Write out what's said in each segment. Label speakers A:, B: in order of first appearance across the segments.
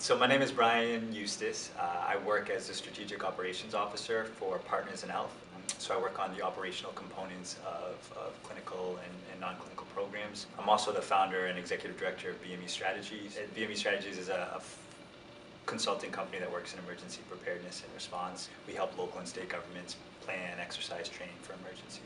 A: So my name is Brian Eustace. I work as the Strategic Operations Officer for Partners in Health. So I work on the operational components of clinical and non-clinical programs. I'm also the founder and executive director of BME Strategies. BME Strategies is a consulting company that works in emergency preparedness and response. We help local and state governments plan, exercise, train for emergencies.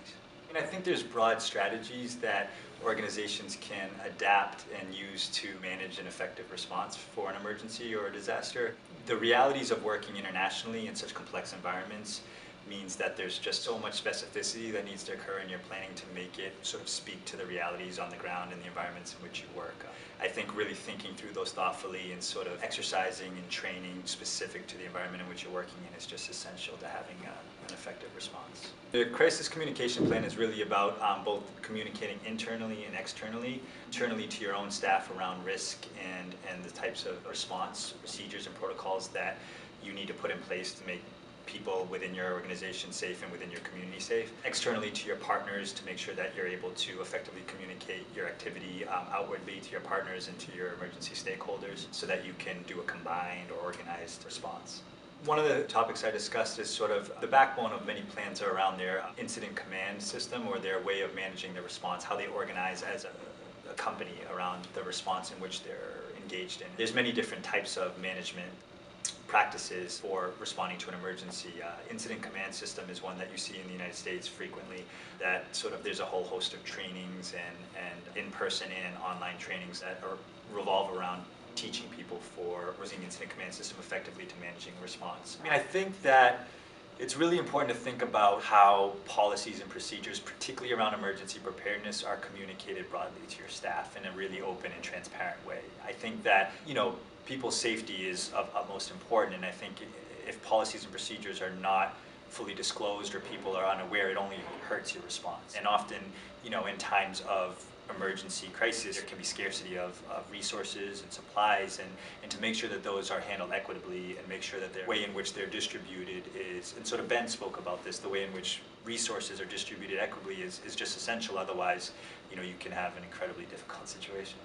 A: And I think there's broad strategies that organizations can adapt and use to manage an effective response for an emergency or a disaster. The realities of working internationally in such complex environments means that there's just so much specificity that needs to occur in your planning to make it sort of speak to the realities on the ground and the environments in which you work. I think really thinking through those thoughtfully and sort of exercising and training specific to the environment in which you're working in is just essential to having an effective response. The crisis communication plan is really about both communicating internally and externally. Internally to your own staff around risk and the types of response procedures and protocols that you need to put in place to make people within your organization safe and within your community safe. Externally to your partners to make sure that you're able to effectively communicate your activity outwardly to your partners and to your emergency stakeholders so that you can do a combined or organized response. One of the topics I discussed is sort of the backbone of many plans are around their incident command system or their way of managing the response, how they organize as a company around the response in which they're engaged in. There's many different types of management practices for responding to an emergency. Incident command system is one that you see in the United States frequently, that sort of there's a whole host of trainings and in-person and online trainings that revolve around teaching people for using the incident command system effectively to managing a response. I think that it's really important to think about how policies and procedures, particularly around emergency preparedness, are communicated broadly to your staff in a really open and transparent way. I think that, people's safety is of utmost importance, and I think if policies and procedures are not fully disclosed or people are unaware, it only hurts your response. And often, in times of emergency crisis, there can be scarcity of resources and supplies, and to make sure that those are handled equitably and make sure that the way in which they're distributed is, and sort of Ben spoke about this, the way in which resources are distributed equitably is just essential. Otherwise, you can have an incredibly difficult situation.